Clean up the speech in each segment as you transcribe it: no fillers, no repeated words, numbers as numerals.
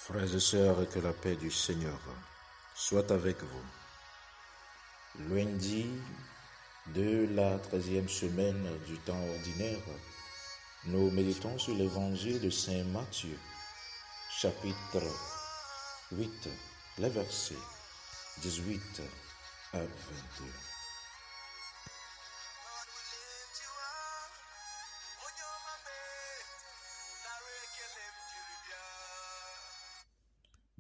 Frères et sœurs, et que la paix du Seigneur soit avec vous. Lundi de la 13e semaine du temps ordinaire, nous méditons sur l'évangile de Saint Matthieu, chapitre 8, les versets 18 à 22.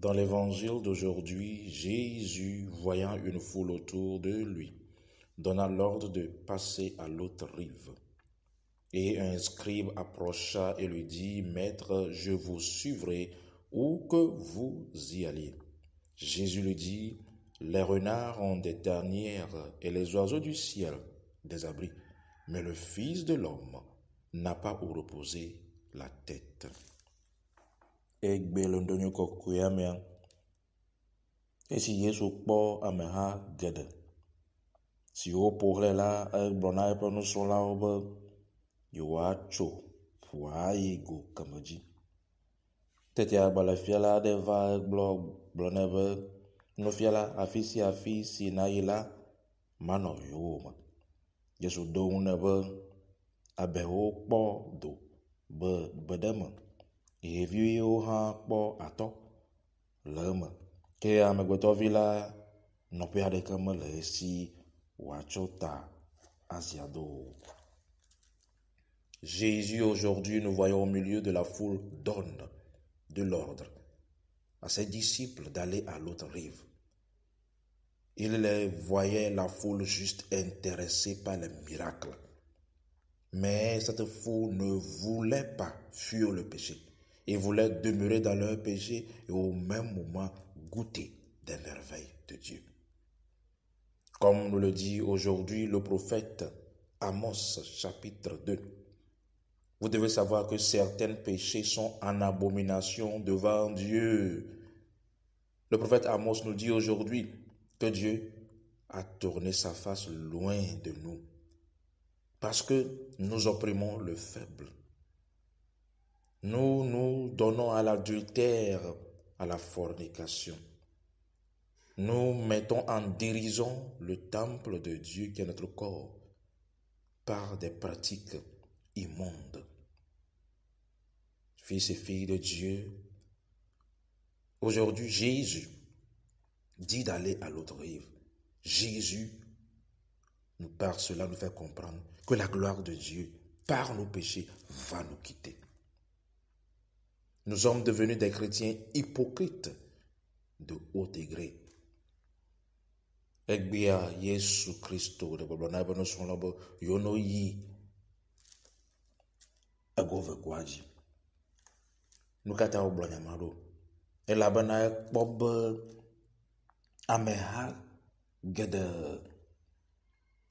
Dans l'évangile d'aujourd'hui, Jésus, voyant une foule autour de lui, donna l'ordre de passer à l'autre rive. Et un scribe approcha et lui dit, « Maître, je vous suivrai où que vous y alliez. » Jésus lui dit, « Les renards ont des tanières et les oiseaux du ciel des abris, mais le Fils de l'homme n'a pas où reposer la tête. » Egbe le ndonyo kokoe mea. Esi Yesu kpɔ ameha geɖe siwo ƒo xlãe la, egblɔ na eƒe nusrɔ̃lawo be yewoatso ƒua ayi go kemɛ dzi. Tete agbalẽfiala aɖe va gblɔ nɛ be, nufiala, afi sia afi si nàyi la, manɔ yowòme. Yesu ɖo eŋu nɛ be, abewo kpɔ do be gbedeme, ɖeviwo hã kpɔ atɔ le eme, ke amegbetɔvi la nɔƒe aɖeke mele esi wòatso ta azi ado o. Jésus, aujourd'hui, nous voyons au milieu de la foule, donne de l'ordre à ses disciples d'aller à l'autre rive. Il les voyait, la foule, juste intéressée par les miracles. Mais cette foule ne voulait pas fuir le péché. Ils voulaient demeurer dans leur péché et au même moment goûter des merveilles de Dieu. Comme nous le dit aujourd'hui le prophète Amos, chapitre 2. Vous devez savoir que certains péchés sont en abomination devant Dieu. Le prophète Amos nous dit aujourd'hui que Dieu a tourné sa face loin de nous parce que nous opprimons le faible. Nous nous donnons à l'adultère, à la fornication. Nous mettons en dérision le temple de Dieu qui est notre corps par des pratiques immondes. Fils et filles de Dieu, aujourd'hui Jésus dit d'aller à l'autre rive. Jésus, par cela, nous fait comprendre que la gloire de Dieu, par nos péchés, va nous quitter. Nous sommes devenus des chrétiens hypocrites de haut degré. Egbea Yesu Christo de Boblona Beno Sonlabo Yono Yi Agove Gwaji. Nukata Oblanyamaro. Elabana Bob Ameha Gede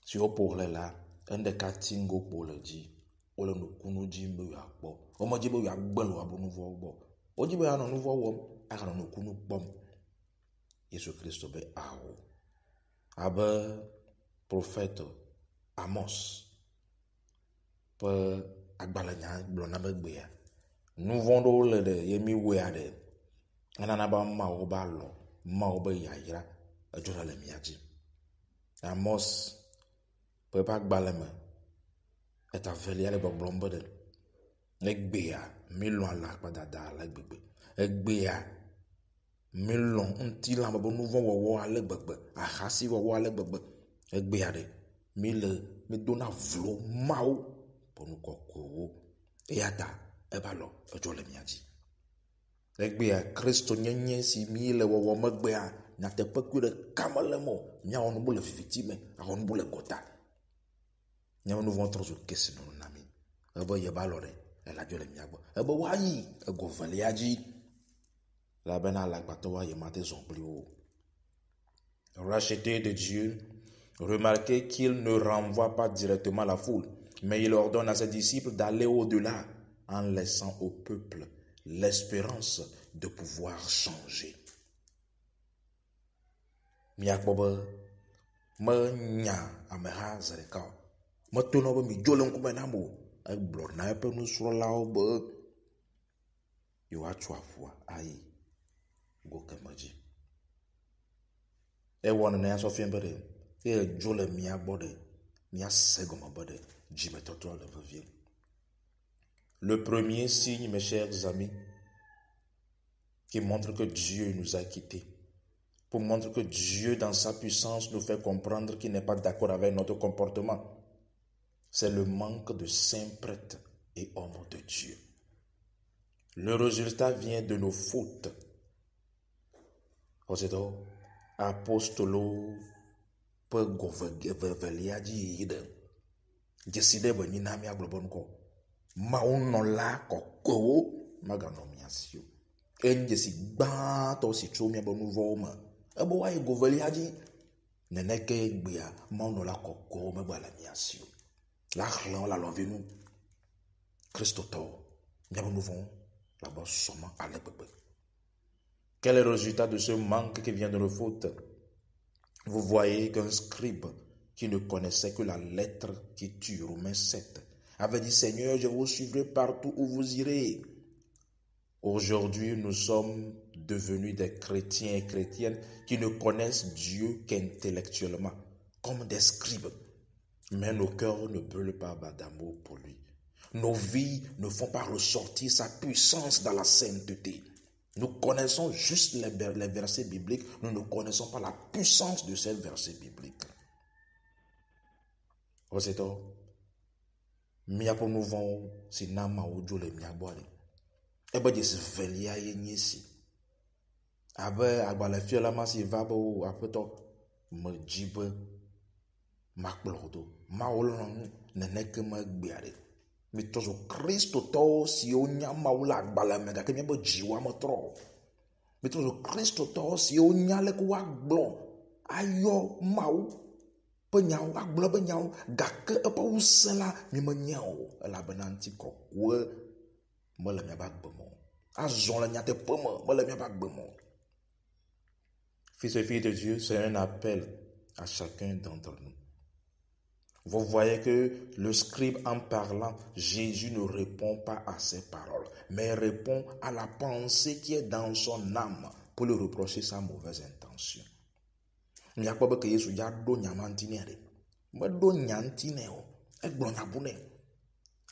si opohle la ende katingo poleji. Ole nukunu jimbe ya kpo. Omo jibe ya gbelu abonuvo gbo. Ojibe ya no nuvo wom aka no kunu bom. Yesu Christo be awo. Abe prophète Amos pe agbalanya blona be gbe ya. Nuvo do le de yemi we ade. Anana ba ma o ba lo, ma o be yayira ajola le miaji. Amos pe pa agbaleme eta velia le boblombe de egbea milon la padada la gbegbe egbea milon nti la bo nuvo wowo ale gbegbe ahasi wowo ale gbegbe egbea de mi dona vlo mau ponu kokko eata ebalo ejo le miaji egbea Kristo nyenye si mi le wowo megbea na te pekure kamalemo nya onu bole fifitime ahonu bole gota. Nous devons trop questions nos amis. Ebo yebalore la jole miagbo. Ebo wayi ego veliaji. La bena la gbatowa yemate zomplio. Racheté de Dieu, remarquez qu'il ne renvoie pas directement la foule, mais il ordonne à ses disciples d'aller au-delà en laissant au peuple l'espérance de pouvoir changer. Miagbo me nya ameha zereka. Matono be mi jole nkume na mo egblɔ na eƒe nusrɔ̃lawo be yewoatso afua ayi Gokemaji. E wana na yaso fien bede. E jole mia bode. Mia segoma bode. Jime toto le vevie. Le premier signe, mes chers amis, qui montre que Dieu nous a quittés, pour montrer que Dieu, dans sa puissance, nous fait comprendre qu'il n'est pas d'accord avec notre comportement, c'est le manque de saints prêtres et hommes de Dieu. Le résultat vient de nos fautes. Oseto, apostolo, pe goveliaji ide, jeside benina mi aglobonko, maunola koko, maganomiasio. Enjesi gbato si chomia bonu voma. Ebo wa goveliaji, neneke gbia, maunola koko, megala miasio. La chlan la lovenu. Christoto, nous vont là-bas seulement à l'époque. Quel est le résultat de ce manque qui vient de nos fautes? Vous voyez qu'un scribe qui ne connaissait que la lettre qui tue, Romains 7, avait dit: Seigneur, je vous suivrai partout où vous irez. Aujourd'hui, nous sommes devenus des chrétiens et chrétiennes qui ne connaissent Dieu qu'intellectuellement, comme des scribes. Mais nos cœurs ne brûlent pas d'amour pour lui. Nos vies ne font pas ressortir sa puissance dans la sainteté. Nous connaissons juste les versets bibliques, nous ne connaissons pas la puissance de ces versets bibliques. Oseto, miapo nous vont si nama ojo le miabwale. Ebe je se velia ye nyesi. Abe agbale fiola masi vabo apeto me jibe makplodo. Ma olonu neneke me gbiare. Mi tozo Kristo to si onya maula agbale me gake mi be jiwa me tro. Mi tozo Kristo to si onya le ko agbo ayo mau pe nyao agbo be nyao gake e pa usela mi me nyao la benanti kokwe me le mi ba gbemo. Azon la nyate pe me le mi ba gbemo. Fils et filles de Dieu, c'est un appel à chacun d'entre nous. Vous voyez que le scribe, en parlant, Jésus ne répond pas à ses paroles, mais répond à la pensée qui est dans son âme pour lui reprocher sa mauvaise intention. Il n'y a pas que Jésus y a do nyamantine, mais do nyantine o, et blonabune.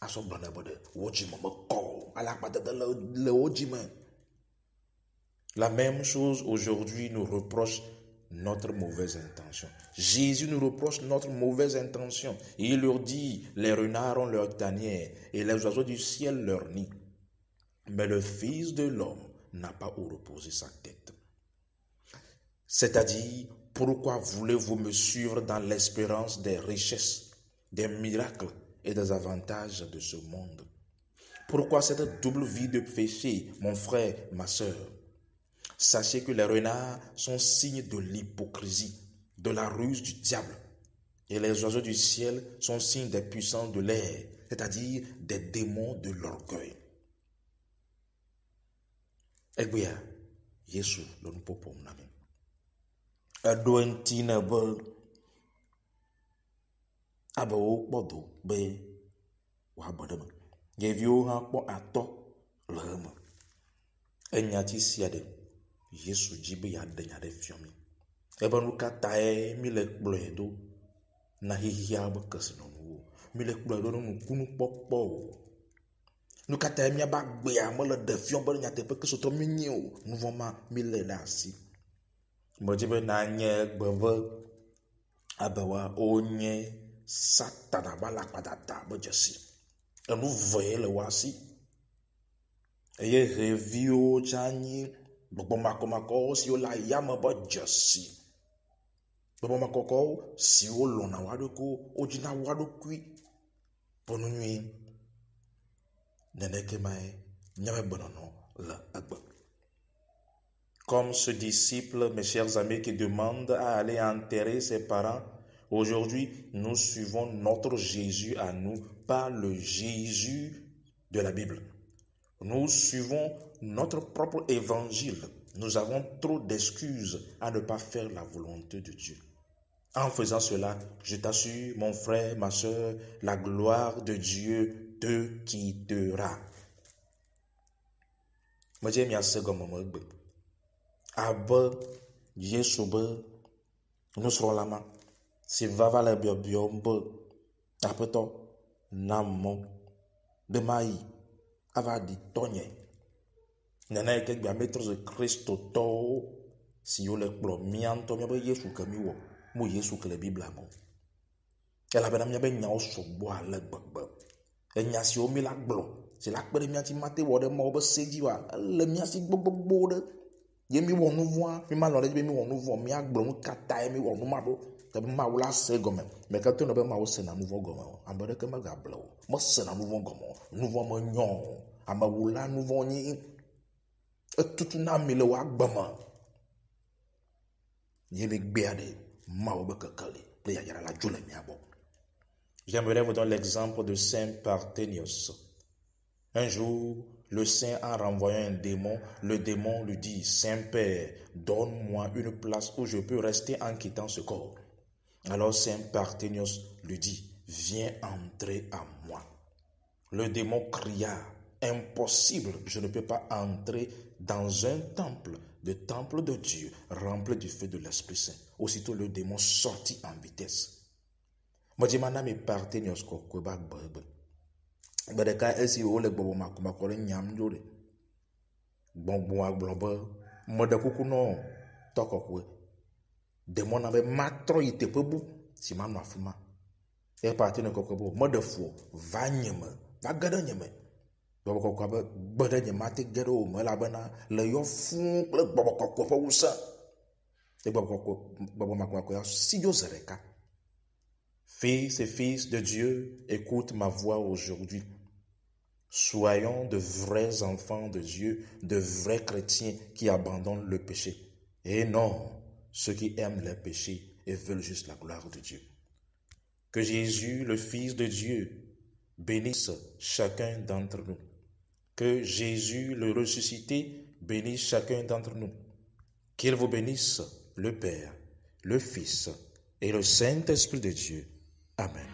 À son blonabode, wojime me ko, à la patate de le wojime. La même chose aujourd'hui nous reproche notre mauvaise intention. Jésus nous reproche notre mauvaise intention. Et il leur dit, les renards ont leur tanière et les oiseaux du ciel leur nid. Mais le Fils de l'homme n'a pas où reposer sa tête. C'est-à-dire, pourquoi voulez-vous me suivre dans l'espérance des richesses, des miracles et des avantages de ce monde? Pourquoi cette double vie de péché, mon frère, ma sœur? Sachez que les renards sont signes de l'hypocrisie, de la ruse du diable. Et les oiseaux du ciel sont signes des puissances de l'air, c'est-à-dire des démons de l'orgueil. Egbia, Yesu, le nous popom nami. Adoentina be, abawo bodo be, wabodem. Yevio ha po ato lema. Enyati siade. Yesu jibe ya denya de fiomi. Eba nu katae mi le kploedo na hihia be kesino nu. Mi le kploedo nu kunu pokpo. Nu katae mi ba gbe am le de fiom be nya te pe keso to mi nyi o. Nu voma mi le da si. Mo jibe na nye gbeve abewa onye satana bala padata be jesi. Enu voye le wasi. Eye revio chanyi Bobo mako si o la yama ba jasi. Bobo mako si o lona wadoko ojina wadokui. Ponu nui neneke mai nyame bonono la agba. Comme ce disciple, mes chers amis, qui demande à aller enterrer ses parents, aujourd'hui, nous suivons notre Jésus à nous, pas le Jésus de la Bible. Nous suivons notre propre évangile. Nous avons trop d'excuses à ne pas faire la volonté de Dieu. En faisant cela, je t'assure, mon frère, ma soeur, la gloire de Dieu te quittera. abe Yesu be nusrɔ̃lama si vava le biɔbiɔm be aƒetɔ na mɔ be mayi ava ɖi tɔnye nene ke gbea metrɔ ze kristotɔwo siwo le kplɔ mía ŋutɔ míabe Yesu ke mi wɔ mo Yesu ke le Biblia me elabena míabe nyawo sɔgbɔ ale gbegbe enya siwo mi la gblɔ si la kpe ɖe mía ŋuti mate wɔ ɖe Mawu be se dzi wa ele mía si gbogbogbò ɖe ye mi wɔ nu vɔ̃a mi malɔ ɖe dzi be mi wɔ nu vɔ̃ míagblɔ nu katã ye mi wɔ nu ma ɖo tebe Mawu la se gɔme meke to ne be Mawu sena nu vɔ̃ gɔme o ame ɖeke megable o mesena nu vɔ̃ gɔme o nu vɔ̃ menyɔ o amewula nu vɔ̃ nyi etutuna mi le wo agbe me ye mi gbea ɖe Mawu be kekeli kple yayra la dzo le mia gbɔ. J'aimerais vous donner l'exemple de Saint Parthénios. Un jour, le saint, en renvoyant un démon, le démon lui dit: Saint-Père, donne-moi une place où je peux rester en quittant ce corps. Alors Saint Parthénios lui dit: Viens entrer en moi. Le démon cria: Impossible, je ne peux pas entrer dans un temple, le temple de Dieu, rempli du feu de l'Esprit Saint. Aussitôt le démon sortit en vitesse. Modimana mi Parthénios kokwe ba gbegbe. Gbedeka esi wo le gbogbo makɔ ɖe nyam ɖo ɖe. Gbɔgbɔ agblɔ be meɖe kuku nɔ tɔkɔkɔe. Démon na be matrɔ yi teƒe bu si manɔ afi ma. Ye Parthénios kokwe be meɖe fu va nye me, va ge ɖe nye me. Gbɔgbɔ kɔkɔe be gbe ɖe nye mate ge ɖe wo me elabena le yɔ fũu kple gbɔgbɔ kɔkɔe ƒe ŋusẽ. Ye gbɔgbɔ makɔ si dzo ze ɖeka. Fils et fils de Dieu, écoute ma voix aujourd'hui. Soyons de vrais enfants de Dieu, de vrais chrétiens qui abandonnent le péché. Et non, ceux qui aiment le péché et veulent juste la gloire de Dieu. Que Jésus, le Fils de Dieu, bénisse chacun d'entre nous. Que Jésus, le ressuscité, bénisse chacun d'entre nous. Qu'il vous bénisse, le Père, le Fils et le Saint-Esprit de Dieu. Amen.